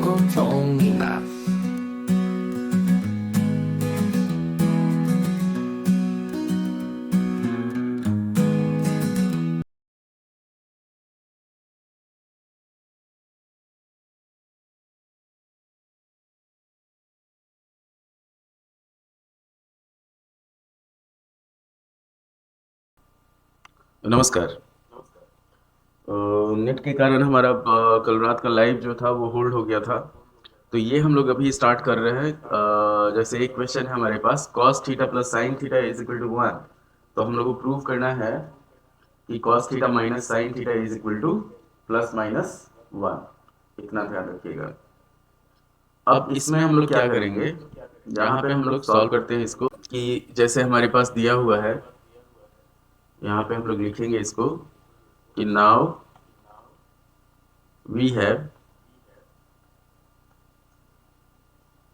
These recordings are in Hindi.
con 종이밥. नमस्कार। नेट के कारण हमारा कल रात का लाइव जो था वो होल्ड हो गया था। तो ये हम लोग अभी स्टार्ट कर रहे हैं। जैसे एक क्वेश्चन है हमारे पास, cos theta plus sine theta is equal to 1। तो हम लोग को प्रूव करना है कि cos theta minus sine theta is equal two plus minus 1। इतना ध्यान रखिएगा। अब इसमें हम लोग क्या करेंगे, यहाँ पे हम लोग सॉल्व करते हैं इसको कि जैसे हमारे पास दिया हुआ है, यहाँ पे हम लोग लिखेंगे इसको कि now we have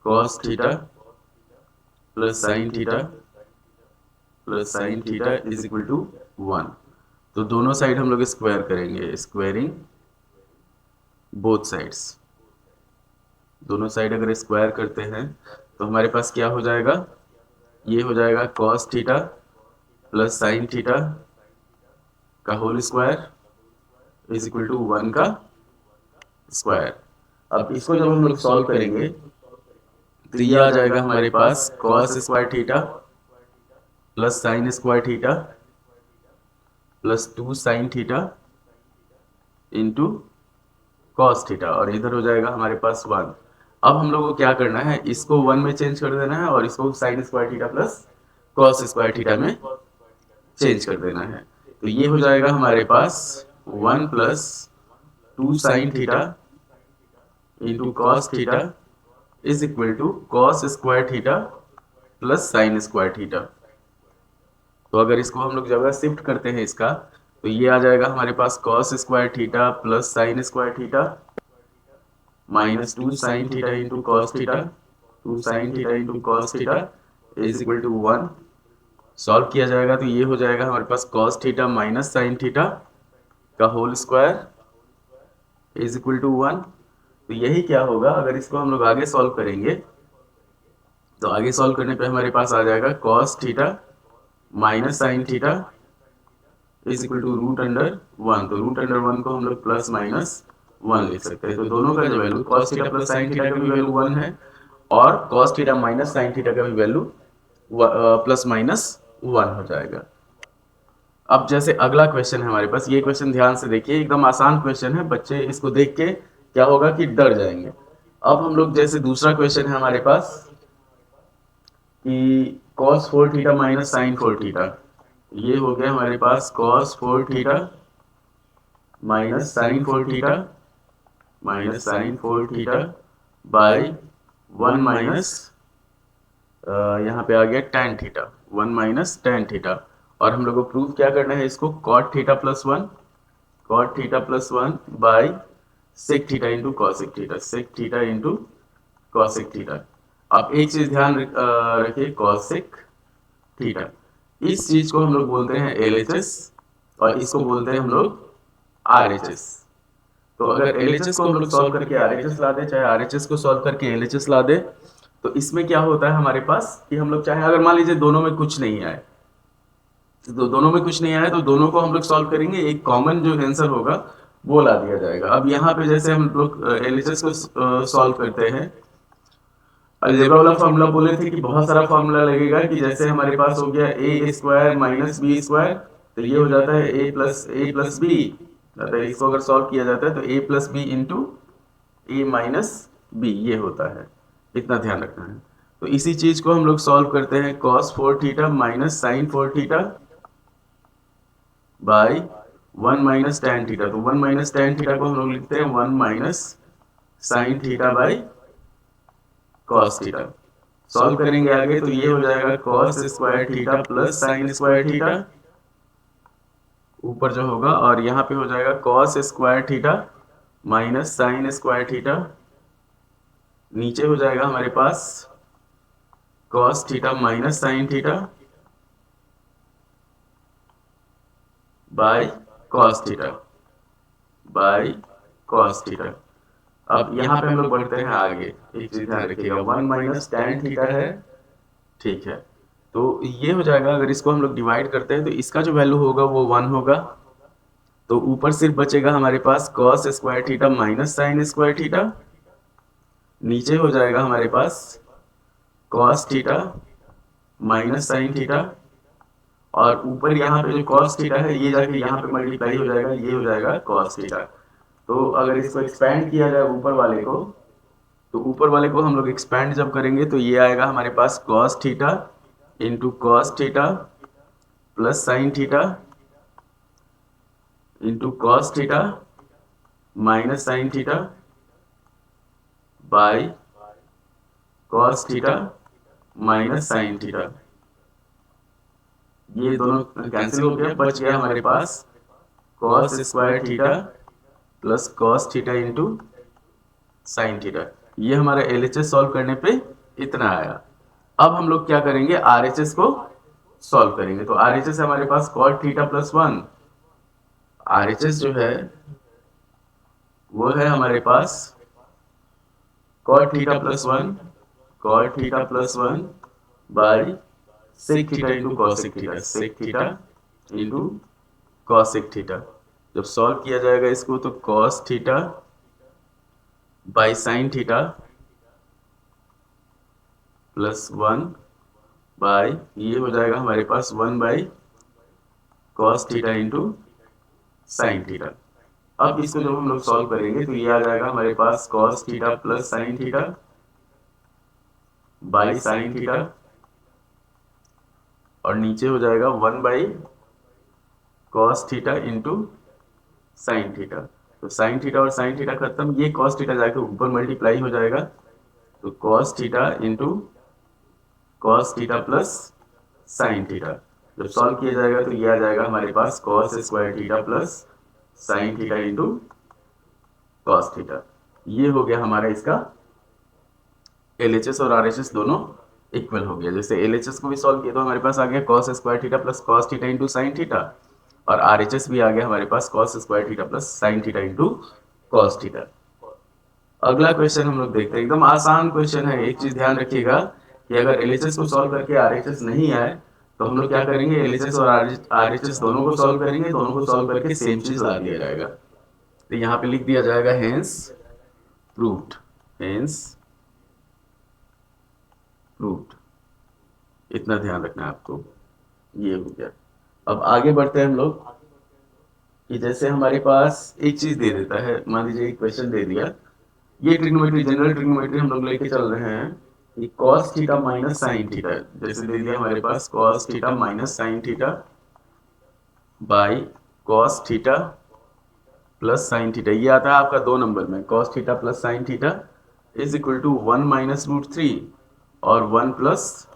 cos theta plus sine theta plus sine theta is equal to 1। तो दोनों साइड हम लोग स्क्वायर करेंगे, स्क्वायरिंग बोथ साइड्स। दोनों साइड अगर स्क्वायर करते हैं तो हमारे पास क्या हो जाएगा, ये हो जाएगा cos theta plus sine theta का whole square is equal to 1 का स्क्वायर। अब इसको जब हम लोग सॉल्व करेंगे तो ये आ जाएगा हमारे पास cos square theta plus sine square theta plus 2 sine theta into cos theta, और इधर हो जाएगा हमारे पास 1। अब हम लोग को क्या करना है, इसको 1 में चेंज कर देना है और इसको sine square theta plus cos square theta में चेंज कर देना है। तो ये हो जाएगा हमारे पास 1 plus 2 sine theta into cos theta is equal to cos square theta plus sine square theta. तो अगर इसको हम लोग जगह शिफ्ट करते हैं इसका, तो ये आ जाएगा हमारे पास cos square theta plus sine square theta minus 2 sine theta into cos theta, 2 sine theta into cos theta is equal to 1। Solve किया जाएगा तो ये हो जाएगा हमारे पास cos theta minus sine theta का whole square is equal to 1। तो यही क्या होगा, अगर इसको हम लोग आगे सॉल्व करेंगे तो आगे सॉल्व करने पे हमारे पास आ जाएगा cos theta minus sine theta is equal to root under 1। तो रूट अंडर 1 को हम लोग प्लस माइनस 1 लिख सकते हैं। तो दोनों का जो value cos theta plus sine theta का भी वैल्यू 1 है और cos theta minus sine theta का भी वैल्यू प्लस माइनस 1 हो जाएगा। अब जैसे अगला क्वेश्चन है हमारे पास, ये क्वेश्चन ध्यान से देखिए, एकदम आसान क्वेश्चन है, बच्चे इसको देख के क्या होगा कि डर जाएंगे। अब हम लोग जैसे दूसरा क्वेश्चन है हमारे पास कि cos 4 theta minus sine 4 theta, ये हो गया हमारे पास cos 4 theta minus sine 4 theta minus sine 4 theta by 1 minus यहाँ पे आ गया tan theta, 1 minus tan theta. और हम लोग को प्रूव क्या करना है, इसको cot theta plus 1, cot theta plus 1 by sec theta into cosec theta, sec theta into cosec theta. अब एक चीज ध्यान रखिए, cosec थीटा, इस चीज को हम लोग बोलते हैं LHS और इसको बोलते हैं हम लोग RHS। तो अगर LHS को हम लोग सॉल्व करके RHS ला दे, चाहे RHS को सॉल्व करके LHS ला दे, तो इसमें क्या होता है हमारे पास कि हम लोग चाहे, अगर मान लीजिए दोनों में कुछ नहीं आए, तो दोनों में कुछ नहीं आए तो दोनों को हम लोग सॉल्व करेंगे, एक कॉमन जो आंसर होगा वो ला दिया जाएगा। अब यहाँ पे जैसे हम लोग LHS को सॉल्व करते हैं, अलजेब्रा वाला फॉर्मूला बोले थे कि बहुत सारा फॉर्मूला लगेगा, कि जैसे हमारे पास हो गया ए स्क्वायर माइनस बी स्क्वायर, तो ये हो जाता है ए प्लस बी। इसको अगर सॉल्व किया जाता है तो ए प्लस बी इंटू ए माइनस बी ये होता है, इतना ध्यान रखना है। तो इसी चीज को हम लोग सॉल्व करते हैं, cos 4 theta minus sine 4 theta by 1 minus tan theta. तो 1 माइनस tan थीटा को हम लोग लिखते हैं 1 minus sine theta by cos theta. Solve करेंगे आगे तो ये हो जाएगा cos square theta plus sine square theta ऊपर जो होगा, और यहाँ पे हो जाएगा cos square theta minus sine square theta, नीचे हो जाएगा हमारे पास cos theta minus sine theta bye cos theta by cos theta. अब यहाँ पे हम लोग बढ़ते हैं आगे, एक चीज ध्यान रखिएगा, 1 माइनस tan थीटा है, ठीक है। तो ये हो जाएगा, अगर इसको हम लोग डिवाइड करते हैं तो इसका जो वैल्यू होगा वो 1 होगा। तो ऊपर सिर्फ बचेगा हमारे पास cos square theta minus sine square theta, नीचे हो जाएगा हमारे पास cos theta minus sine theta, और ऊपर यहाँ पे जो कॉस थीटा है ये जाके यहाँ पे मल्टीप्लाई हो जाएगा, ये हो जाएगा कॉस थीटा। तो अगर इसको एक्सपैंड किया जाए ऊपर वाले को, तो ऊपर वाले को हम लोग एक्सपैंड जब करेंगे तो ये आएगा हमारे पास cos theta into cos theta plus sine theta into cos theta minus sine theta by cos theta minus sine theta. ये दोनों कैंसिल हो गया, बच गया हमारे पास cos square theta plus cos theta into sine theta. ये हमारा एलएचएस सॉल्व करने पे इतना आया। अब हम लोग क्या करेंगे, आरएचएस को सॉल्व करेंगे। तो आरएचएस हमारे पास कॉट थीटा प्लस 1, आरएचएस जो है वो है हमारे पास cot theta plus 1, cot theta plus 1 by sec theta into cosec theta, sec theta into cosec theta. जब सॉल्व किया जाएगा इसको तो cos theta by sine theta plus 1 by, ये हो जाएगा हमारे पास 1 by cos theta into sine theta. अब इसको जब हम लोग सॉल्व करेंगे तो ये आ जाएगा हमारे पास cos theta plus sine theta by sine theta, और नीचे हो जाएगा 1 by cos theta into sine theta. तो साइन थीटा और साइन थीटा खत्म, ये कॉस थीटा जाके ऊपर मल्टीप्लाई हो जाएगा, तो cos theta into cos theta plus sine theta. जब सॉल्व किया जाएगा तो ये आ जाएगा हमारे पास cos square theta plus sine theta into cos theta. ये हो गया हमारा इसका एलएचएस और आरएचएस दोनों इक्वल हो गया। जैसे एलएचएस को भी सॉल्व किया तो हमारे पास आ गया cos square theta plus cos theta into sine theta, और आरएचएस भी आ गया हमारे पास cos square theta plus sine theta into cos theta. अगला क्वेश्चन हम लोग देखते हैं, एकदम आसान क्वेश्चन है। एक चीज ध्यान रखिएगा कि अगर एलएचएस को सॉल्व करके आरएचएस नहीं आए तो हम लोग क्या करेंगे, एलएचएस और आरएचएस दोनों को सॉल्व करेंगे, दोनों को सॉल्व करके सेम चीज ला दिया जाएगा। तो यहाँ पे लिख दिया जाएगा हेंस प्रूव्ड, हेंस प्रूव्ड। इतना ध्यान रखना है आपको। ये हो गया। अब आगे बढ़ते हैं हम लोग कि जैसे हमारे पास एक चीज दे देता है, मान लीजिए एक क्वेश्चन दे दिया, ये ट्रिग्नोमेट्री, जनरल ट्रिग्नोमेट्री हम लोग लेके चल रहे हैं कि cos theta minus sine theta, जैसे दे दिया हमारे पास cos theta minus sine theta by cos theta plus sine theta. ये आता है आपका 2 नंबर में, cos theta plus sine theta is equal to 1 minus root 3 और 1 प्लस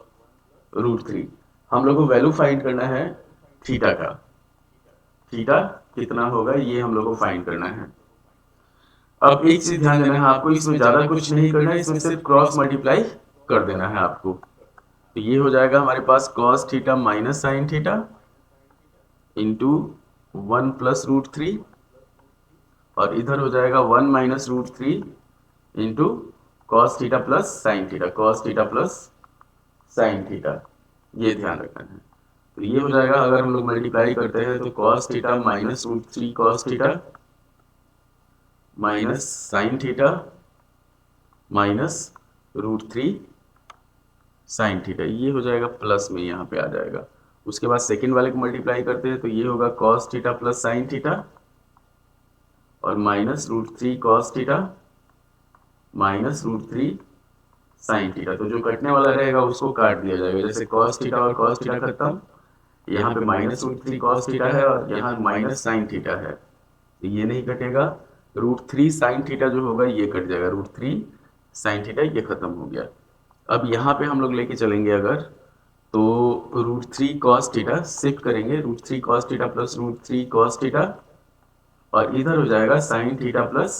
रूट 3। हम लोग को वैल्यू फाइंड करना है थीटा का, थीटा कितना होगा ये हम लोग को फाइंड करना है। अब एक चीज ध्यान देना है आपको, इसमें ज्यादा कुछ नहीं करना है, इसमें सिर्फ क्रॉस मल्टीप्लाई कर देना है आपको। तो ये हो जाएगा हमारे पास cos theta minus sine theta into 1 plus root 3, और इधर हो जाएगा 1 minus root 3 into cos theta plus sine theta, cos theta plus sine theta. ये ध्यान रखना है। तो ये हो जाएगा, अगर हम लोग मल्टीप्लाई करते हैं तो cos theta minus root 3 cos theta minus sine theta minus root 3 sine theta, ये हो जाएगा प्लस में यहाँ पे आ जाएगा। उसके बाद सेकंड वाले को मल्टीप्लाई करते हैं तो ये होगा cos theta plus sine theta और minus root 3 cos theta minus root 3 sine theta. तो जो कटने वाला रहेगा उसको काट दिया जाएगा, जैसे कॉस थीटा और कॉस थीटा खत्म, यहाँ पे माइनस रूट 3 कॉस थीटा है और यहाँ माइनस साइन थीटा है, तो ये नहीं कटेगा। रूट 3 साइन थीटा जो होगा ये कट जाएगा, रूट 3 साइन थीटा ये खत्म हो गया। अब यहाँ पे हम लोग लेके चलेंगे अगर, तो रूट 3 कॉस थीटा शिफ्ट करेंगे, root 3 cos theta plus root 3 cos theta, और इधर हो जाएगा sine theta plus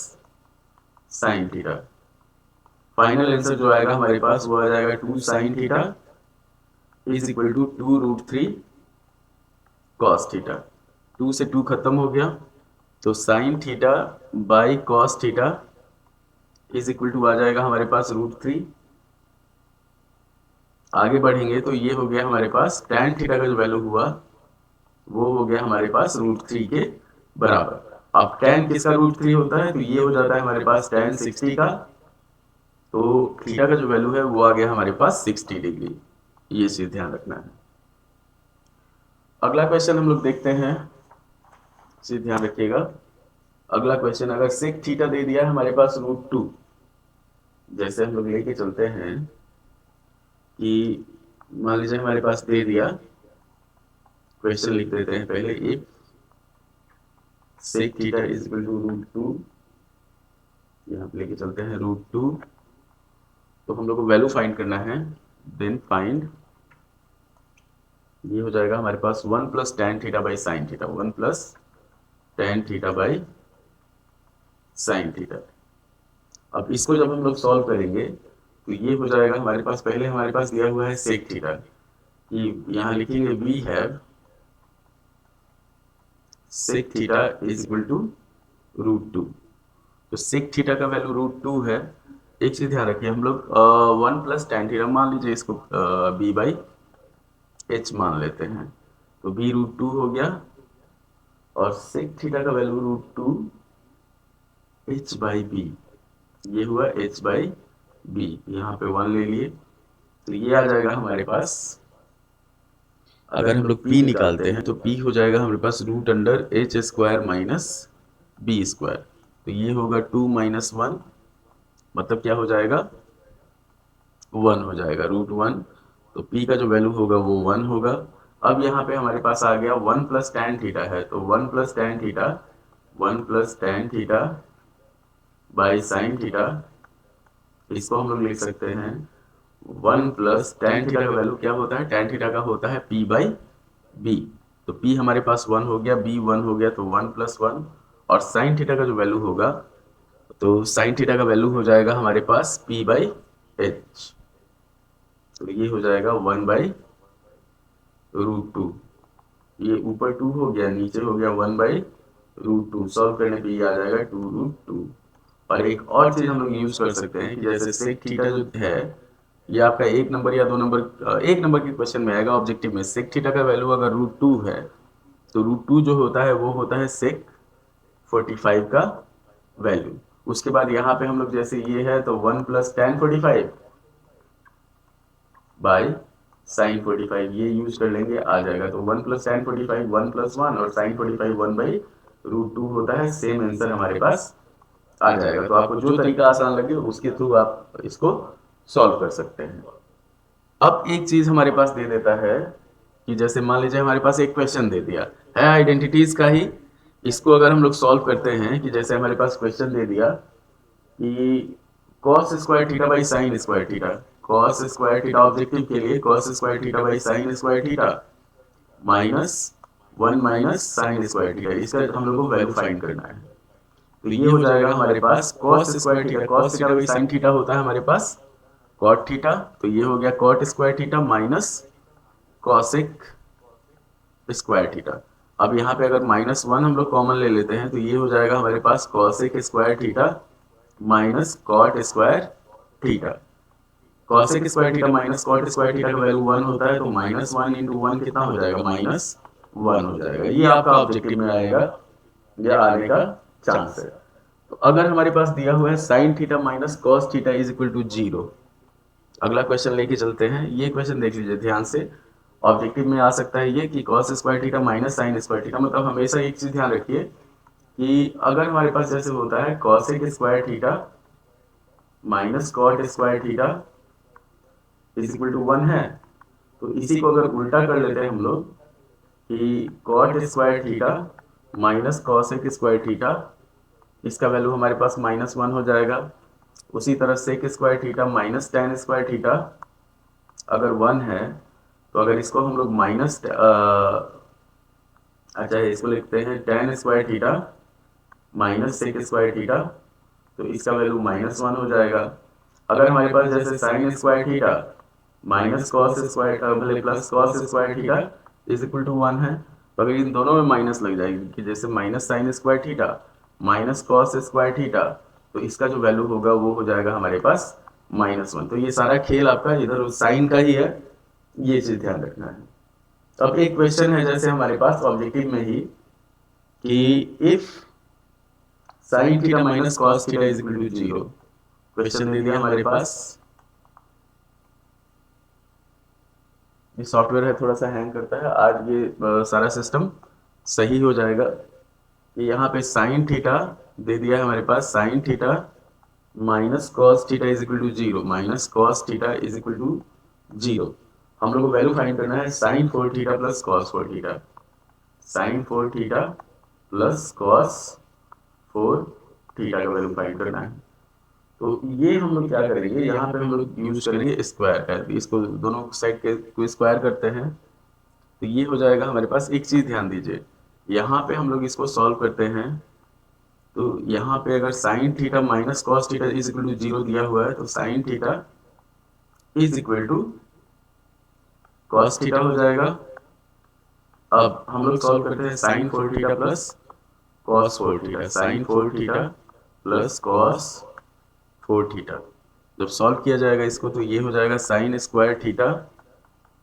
sine theta. Final answer जो आएगा हमारे पास वो आ जाएगा 2 sine theta is equal to 2 root 3 cos theta. 2 से 2 खत्म हो गया, तो sine theta by cos theta is equal to आ जाएगा हमारे पास √3। आगे बढ़ेंगे तो ये हो गया हमारे पास tan थीटा का जो वैल्यू हुआ वो हो गया हमारे पास √3 के बराबर। अब tan किसका √3 होता है, तो ये हो जाता है हमारे पास tan 60 का। तो थीटा का जो वैल्यू है वो आ गया हमारे पास 60 डिग्री। ये चीज ध्यान रखना है। अगला क्वेश्चन हम लोग देखते हैं, चीज ध्यान रखिएगा। अगला क्वेश्चन, अगर सेक थीटा दे दिया है हमारे पास √2, जैसे हम लोग लेके चलते हैं कि मान लीजिए हमारे पास दे दिया, क्वेश्चन लिख देते हैं पहले, if sec theta is equal to √2, यहाँ पे लेके चलते हैं √2, तो हम लोग को वैल्यू फाइंड करना है। देन फाइंड, ये हो जाएगा हमारे पास 1 plus tan theta by sine theta, 1 plus tan theta by sine theta. अब इसको जब हम लोग सॉल्व करेंगे तो ये हो जाएगा हमारे पास, पहले हमारे पास दिया हुआ है सेक थीटा, कि यहाँ लिखेंगे we have sec theta is equal to √2। तो सेक थीटा का वैल्यू √2 है। एक चीज ध्यान रखिए, हम लोग 1 प्लस tan थीटा मान लीजिए, इसको b बाई h मान लेते हैं, तो b √2 हो गया, और सेक थीटा का वैल्यू √2 h बाई बी, ये हुआ h बाई बी, यहाँ पे 1 ले लिए, तो ये आ जाएगा हमारे पास। अगर हम लोग p निकालते हैं तो p हो जाएगा हमारे पास √h² माइनस b², तो ये होगा 2 माइनस 1, मतलब क्या हो जाएगा, 1 हो जाएगा, √1। तो p का जो वैल्यू होगा वो 1 होगा। अब यहाँ पे हमारे पास आ गया 1 प्लस tan थीटा है, तो 1 plus tan theta, 1 plus tan theta by sine theta, इसको हम लोग लिख सकते हैं 1 प्लस tan थीटा का वैल्यू क्या होता है, tan थीटा का होता है p बाई b, तो p हमारे पास 1 हो गया, b 1 हो गया, तो 1 प्लस 1, और साइन थीटा का जो वैल्यू होगा, तो साइन थीटा का वैल्यू हो जाएगा हमारे पास p बाई h, तो ये हो जाएगा 1 बाई √2। ये ऊपर 2 हो गया, नीचे हो गया 1 बाई √2। सॉल्व करने पे ये आ जाएगा 2√2। और एक और चीज हम लोग यूज कर सकते हैं कि जैसे सेक थीटा जो है, ये आपका 1 नंबर या 2 नंबर, 1 नंबर के क्वेश्चन में आएगा ऑब्जेक्टिव में। सेक थीटा का वैल्यू अगर √2 है, तो √2 जो होता है वो होता है सेक 45 का वैल्यू। उसके बाद यहाँ पे हम लोग जैसे ये है, तो 1 प्लस tan 45 बाई साइन 45, ये यूज कर लेंगे, आ जाएगा। तो 1 प्लस tan 45 1 प्लस 1, और साइन 45 1 बाई √2 होता है। सेम आंसर हमारे पास आ जाएगा। तो आपको जो तरीका आसान लगे उसके थ्रू आप इसको सॉल्व कर सकते हैं। अब एक चीज हमारे पास दे देता है कि जैसे मान लीजिए हमारे पास एक क्वेश्चन दे दिया है आइडेंटिटीज का ही, इसको अगर हम लोग सॉल्व करते हैं कि जैसे हमारे पास क्वेश्चन दे दिया कि cos square theta by sign square theta, cos square theta objective के लिए cos square theta by sign square theta minus 1 minus sine square theta, इसका हम लोग को वैल्यू फाइंड करना है। तो ये हो जाएगा हमारे पास cos square theta, cos theta by sine theta होता है हमारे पास cot थीटा, तो ये हो गया cot square theta minus cosec square theta. अब यहाँ पे अगर -1 हम लोग कॉमन ले लेते हैं, तो ये हो जाएगा हमारे पास cosec square theta minus cot square theta. cosec square theta minus cot square theta का वैल्यू 1 होता है, तो -1 इंटू 1 कितना हो जाएगा, -1 हो जाएगा। ये आपका ऑब्जेक्टिव में आएगा, या आने का चांस है। तो अगर हमारे पास दिया हुआ है sine theta minus cos theta is equal to 0, अगला क्वेश्चन लेके चलते हैं। ये क्वेश्चन देख लीजिए ध्यान से, ऑब्जेक्टिव में आ सकता है ये कि cos square theta minus sine square theta. मतलब हमेशा एक चीज ध्यान रखिए कि अगर हमारे पास जैसे होता है cosec square theta minus cot square theta is equal to 1 है, तो इसी को अगर उल्टा कर लेते हैं हम लोग कि cot square theta minus cosec square theta, इसका वैल्यू हमारे पास -1 हो जाएगा। उसी तरह sec square theta minus tan square theta अगर 1 है, तो अगर इसको हम लोग अच्छा इसको लिखते हैं tan square theta minus sec square theta, तो इसका वैल्यू -1 हो जाएगा। अगर हमारे पास जैसे sine square theta minus cos square भले plus cos square theta is equal to 1 है, तो अगर इन दोनों में माइनस लग जाएगी कि जैसे minus sine square theta minus cos square theta, तो इसका जो वैल्यू होगा वो हो जाएगा हमारे पास -1। तो ये सारा खेल आपका इधर साइन का ही है, ये चीज ध्यान रखना है। अब एक क्वेश्चन है जैसे हमारे पास ऑब्जेक्टिव में ही कि if sine theta minus cos theta is equal to 0, question दे दिया हमारे पास। ये सॉफ्टवेयर है थोड़ा सा हैंग करता है, आज ये सारा सिस्टम सही हो जाएगा। यहाँ पे साइन थीटा दे दिया है हमारे पास, sine theta minus cos theta is equal to 0, minus cos theta is equal to 0। हम लोग को वैल्यू फाइंड करना है sine 4 theta plus cos 4 theta, sine 4 theta plus cos 4 theta का वैल्यू फाइंड करना है। तो ये हम लोग क्या करेंगे, यहाँ पे हम लोग यूज करेंगे स्क्वायर का, इसको दोनों साइड के को स्क्वायर करते हैं तो ये हो जाएगा हमारे पास। एक चीज ध्यान दीजिए, यहाँ पे हम लोग इसको सॉल्व करते हैं तो यहाँ पे अगर sine theta minus cos theta is equal to 0 दिया हुआ है तो sine theta is equal to cos theta हो जाएगा। अब हम लोग सॉल्व करते हैं sine 4 theta plus cos 4 theta, sine 4 theta plus cos 4 theta. जब सॉल्व किया जाएगा इसको तो ये हो जाएगा sine square theta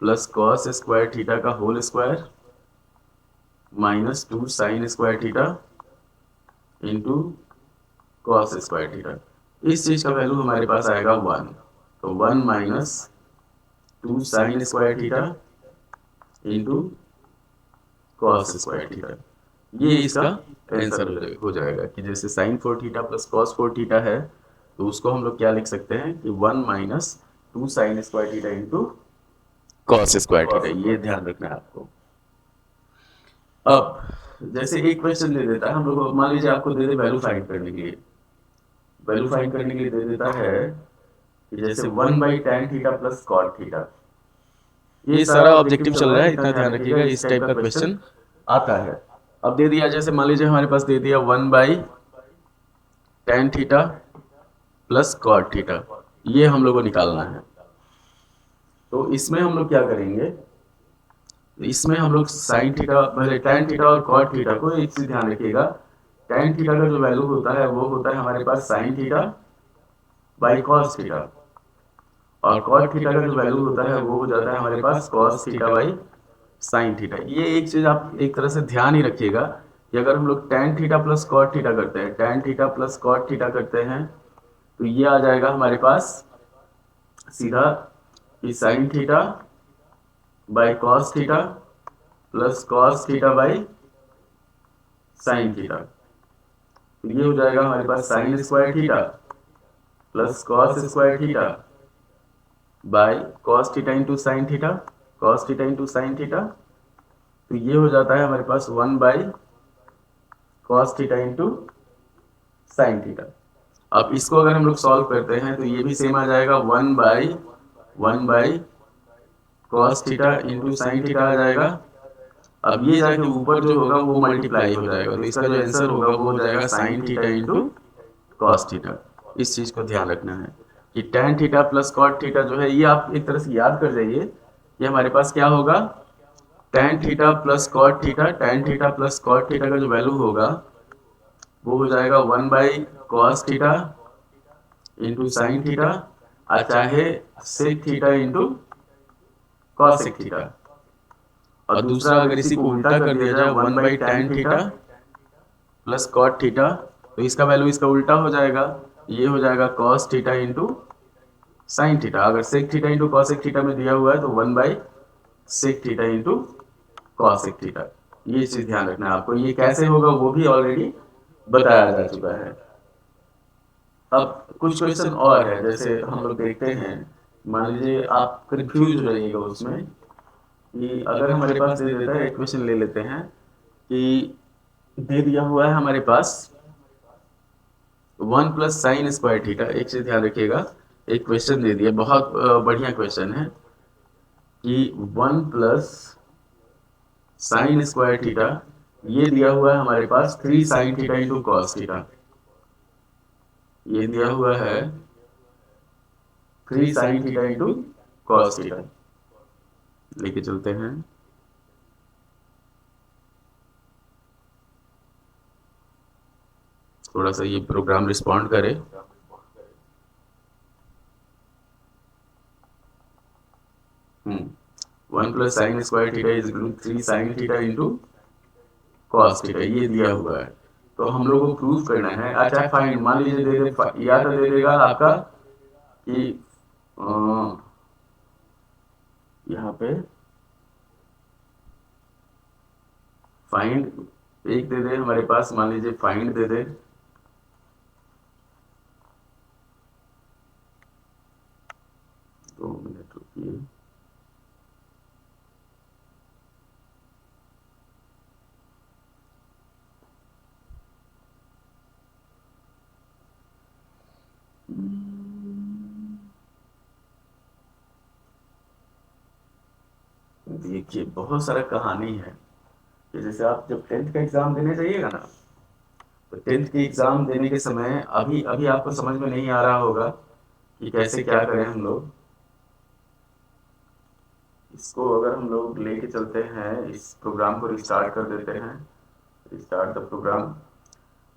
plus cos square theta का whole square -2 sine square theta into cos square theta. इस चीज का वैल्यू हमारे पास आएगा 1, तो 1 minus 2 sine square theta into cos square theta. ये इसका आंसर हो जाएगा कि जैसे sine 4 theta plus cos 4 theta है तो उसको हम लोग क्या लिख सकते हैं कि 1 minus 2 sine square theta into cos square theta. ये ध्यान रखना है आपको। अब जैसे एक क्वेश्चन दे देता है हम लोग को, मान लीजिए आपको दे दे वैल्यू फाइंड करने के लिए, वैल्यू फाइंड करने के लिए दे देता है कि जैसे 1/tan theta plus cot theta. ये सारा ऑब्जेक्टिव चल रहा है, इतना ध्यान रखिएगा, इस टाइप का क्वेश्चन आता है। अब दे दिया, जैसे मान लीजिए हमारे पास दे दिया 1/tan theta plus cot theta, ये हम लोग को निकालना है। तो इसमें हम लोग क्या करेंगे, इसमें हम लोग साइन थीटा पहले tan थीटा और कॉट थीटा को एक चीज ध्यान रखिएगा, tan थीटा का जो वैल्यू होता है वो होता है हमारे पास sine theta by cos theta, और कॉट थीटा का जो वैल्यू होता है वो हो जाता है हमारे पास cos theta by sine theta. ये एक चीज आप एक तरह से ध्यान ही रखिएगा कि अगर हम लोग tan theta plus cot theta करते हैं, tan theta plus cot theta करते हैं तो ये आ जाएगा हमारे पास सीधा कि sine theta by cos theta plus cos theta by sine theta. तो ये हो जाएगा हमारे पास sine square theta plus cos square theta by cos theta into sine theta, cos theta into sine theta. तो ये हो जाता है हमारे पास 1 by cos theta into sine theta. अब इसको अगर हम लोग सॉल्व करते हैं तो ये भी सेम आ जाएगा 1 by cos theta into sine theta आ जाएगा। अब ये जाके ऊपर जो होगा वो मल्टीप्लाई हो जाएगा, तो इसका जो आंसर होगा वो हो जाएगा sine theta into cos theta. इस चीज को ध्यान रखना है कि tan theta plus cot theta जो है ये आप एक तरह से याद कर जाइए कि हमारे पास क्या होगा, tan theta plus cot theta, tan theta plus cot theta का जो वैल्यू होगा वो हो जाएगा 1 by cos theta into sine theta, और चाहे sec theta into cosec theta. और दूसरा अगर इसी को उल्टा कर दिया जाए 1/tan theta plus cot theta, तो इसका वैल्यू इसका उल्टा हो जाएगा, ये हो जाएगा cos theta into sine theta. अगर sec theta into cosec theta में दिया हुआ है तो 1/सेक थीटा इंटू कॉसेक थीटा। ये चीज ध्यान रखना है आपको। ये कैसे होगा वो भी ऑलरेडी बताया जा चुका है। अब कुछ क्वेश्चन और है, जैसे हम लोग देखते हैं, मान लीजिए आप कंफ्यूज हो जाइएगा उसमें कि अगर हमारे पास दे देता है, एक क्वेश्चन ले लेते हैं कि दे दिया हुआ है हमारे पास 1 प्लस साइन स्क्वायर थीटा। एक चीज ध्यान रखिएगा, एक क्वेश्चन दे दिया, बहुत बढ़िया क्वेश्चन है कि 1 प्लस साइन स्क्वायर थीटा, ये दिया हुआ है हमारे पास 3 sine theta into cos theta. ये दिया हुआ है 3 sine theta into cos theta. लेके चलते हैं, थोड़ा सा ये प्रोग्राम रिस्पॉन्ड करे। One plus sine square theta is equal to 3 sine theta into cos theta, ये दिया हुआ है। तो हम लोग को प्रूफ करना है। अच्छा फाइंड, मान लीजिए दे दे, या तो दे देगा आपका कि यहाँ पे फाइंड एक दे दे हमारे पास, मान लीजिए फाइंड दे दे, दो मिनट रुकिए। देखिए बहुत सारा कहानी है कि जैसे आप जब 10th का एग्जाम देने जाइएगा ना, तो 10th के एग्जाम देने के समय अभी अभी आपको समझ में नहीं आ रहा होगा कि कैसे क्या करें हम लोग। इसको अगर हम लोग लेके चलते हैं, इस प्रोग्राम को रिस्टार्ट कर देते हैं, रिस्टार्ट द प्रोग्राम।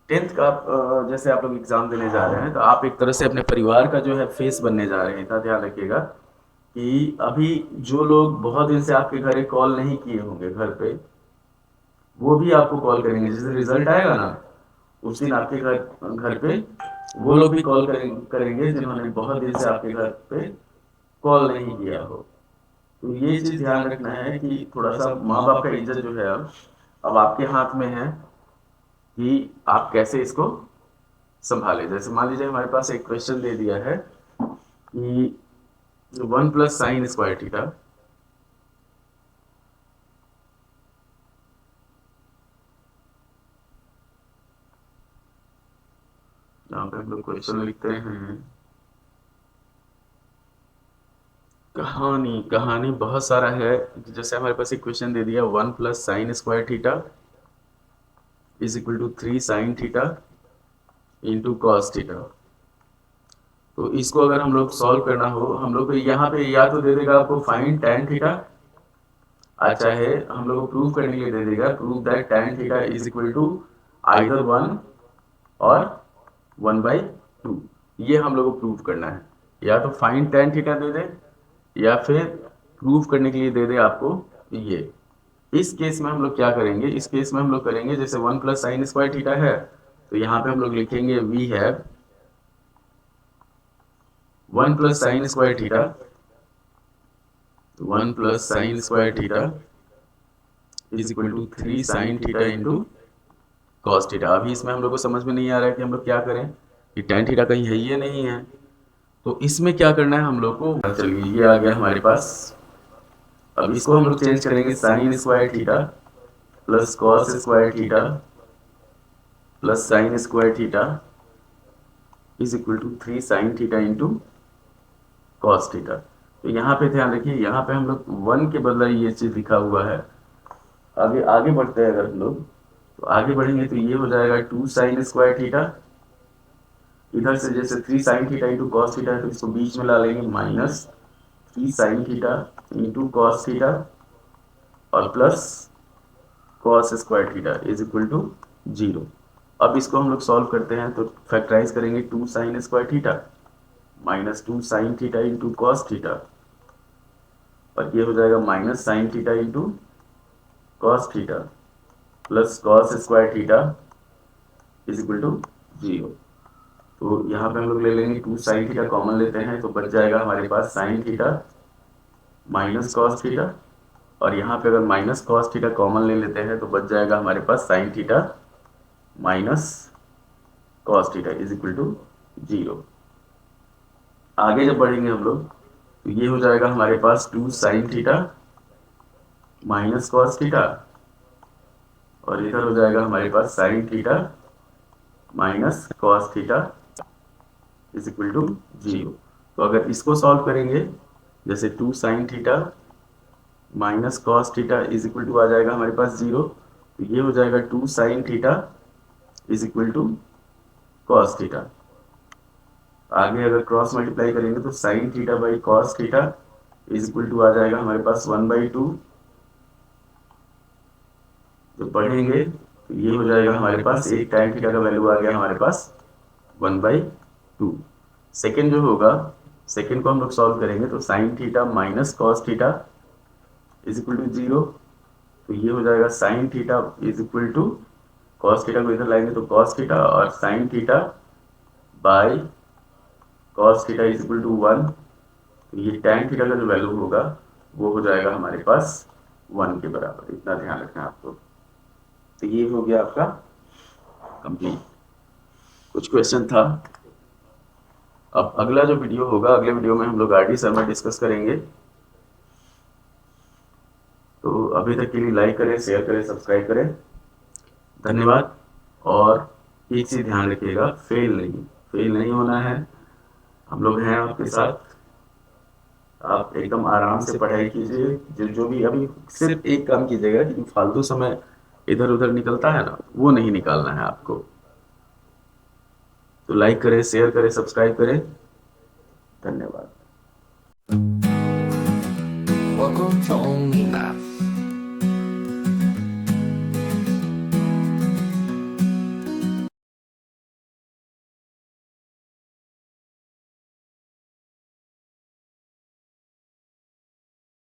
10th का जैसे आप लोग एग्जाम देने जा रहे हैं, तो आप एक तरह से अपने परिवार का जो है फेस बनने जा रहे हैं। इतना ध्यान रखिएगा कि अभी जो लोग बहुत दिन से आपके घर कॉल नहीं किए होंगे घर पे, वो भी आपको कॉल करेंगे। जिस दिन रिजल्ट आएगा ना, उस दिन आपके घर घर पे वो लोग भी कॉल करेंगे जिन्होंने बहुत दिन से आपके घर पे कॉल नहीं किया हो। तो ये चीज ध्यान रखना है कि थोड़ा सा माँ बाप का इज्जत जो है अब आपके हाथ में है कि आप कैसे इसको संभाले। जैसे मान लीजिए हमारे पास एक क्वेश्चन दे दिया है कि 1 प्लस साइन स्क्वायर थीटा, यहाँ पे हम लोग क्वेश्चन लिखते हैं। कहानी कहानी बहुत सारा है। जैसे हमारे पास एक क्वेश्चन दे दिया 1 plus sine square theta is equal to 3 sine theta into cos theta. तो इसको अगर हम लोग सॉल्व करना हो, हम लोग को यहाँ पे या तो दे देगा आपको फाइंड tan थीटा, अच्छा है हम लोग को प्रूव करने के लिए दे देगा prove that tan theta is equal to either 1 और 1/2। ये हम लोग को प्रूव करना है। या तो फाइंड tan थीटा दे दे, या फिर प्रूव करने के लिए दे दे आपको ये। इस केस में हम लोग क्या करेंगे, इस केस में हम लोग करेंगे जैसे 1 प्लस साइन स्क्वायर थीटा है, तो यहाँ पे हम लोग लिखेंगे we have 1 plus sine square theta, 1 plus sine square theta is equal to 3 sine theta into cos theta. अभी इसमें हम लोग को समझ में नहीं आ रहा है कि हम लोग क्या करें, कि tan थीटा कहीं है ये नहीं है। तो इसमें क्या करना है हम लोग को, चलिए ये आ गया हमारे पास। अब इसको हम लोग चेंज करेंगे sine square theta plus cos square theta plus sine square theta is equal to 3 sine theta into cos theta. तो यहाँ पे ध्यान रखिए, यहाँ पे हम लोग 1 के बदला ये चीज लिखा हुआ है। आगे आगे बढ़ते हैं अगर हम लोग, तो आगे बढ़ेंगे तो ये हो जाएगा 2 साइन स्क्वायर थीटा, इधर से जैसे 3 sine theta into cos theta है तो इसको बीच में ला लेंगे minus 3 sine theta into cos theta और plus cos square theta is equal to 0। अब इसको हम लोग सॉल्व करते हैं तो फैक्टराइज करेंगे 2 sine square theta minus 2 sine theta into cos theta, और ये हो जाएगा minus sine theta into cos theta plus cos square theta is equal to 0। तो यहाँ पे हम लोग ले लेंगे 2 साइन थीटा कॉमन लेते हैं तो बच जाएगा हमारे पास sine theta minus cos theta, और यहाँ पे अगर माइनस कॉस थीटा कॉमन ले लेते हैं तो बच जाएगा हमारे पास sine theta minus cos theta is equal to 0। आगे जब बढ़ेंगे हम लोग तो ये हो जाएगा हमारे पास 2 sine theta minus cos theta, और इधर हो जाएगा हमारे पास sine theta minus cos theta is equal to 0। तो अगर इसको सॉल्व करेंगे जैसे 2 sine theta minus cos theta is equal to आ जाएगा हमारे पास 0, तो ये हो जाएगा 2 sine theta is equal to cos theta. आगे अगर क्रॉस मल्टीप्लाई करेंगे तो sine theta by cos theta is equal to आ जाएगा हमारे पास 1/2। तो पढ़ेंगे तो ये हो जाएगा हमारे पास, एक tan थीटा का वैल्यू आ गया हमारे पास 1/2। सेकेंड जो होगा, सेकेंड को हम लोग सॉल्व करेंगे तो sine theta minus cos theta is equal to 0। तो ये हो जाएगा sine theta is equal to, cos theta को इधर लाएंगे तो कॉस थीटा, और sine theta by cos theta is equal to 1। तो ये tan थीटा का जो वैल्यू होगा वो हो जाएगा हमारे पास 1 के बराबर। इतना ध्यान रखना है आपको। तो ये हो गया आपका कंप्लीट। कुछ क्वेश्चन था। अब अगला जो वीडियो होगा, अगले वीडियो में हम लोग आरडी शर्मा डिस्कस करेंगे। तो अभी तक के लिए लाइक करें, शेयर करें, सब्सक्राइब करें। धन्यवाद। और एक चीज ध्यान रखिएगा, फेल नहीं होना है। हम लोग हैं आपके साथ। आप एकदम आराम से पढ़ाई कीजिए। जो भी अभी सिर्फ एक काम कीजिएगा कि फालतू समय इधर उधर निकलता है ना, वो नहीं निकालना है आपको। तो लाइक करें, शेयर करें, सब्सक्राइब करें। धन्यवाद। Welcome to Only Math.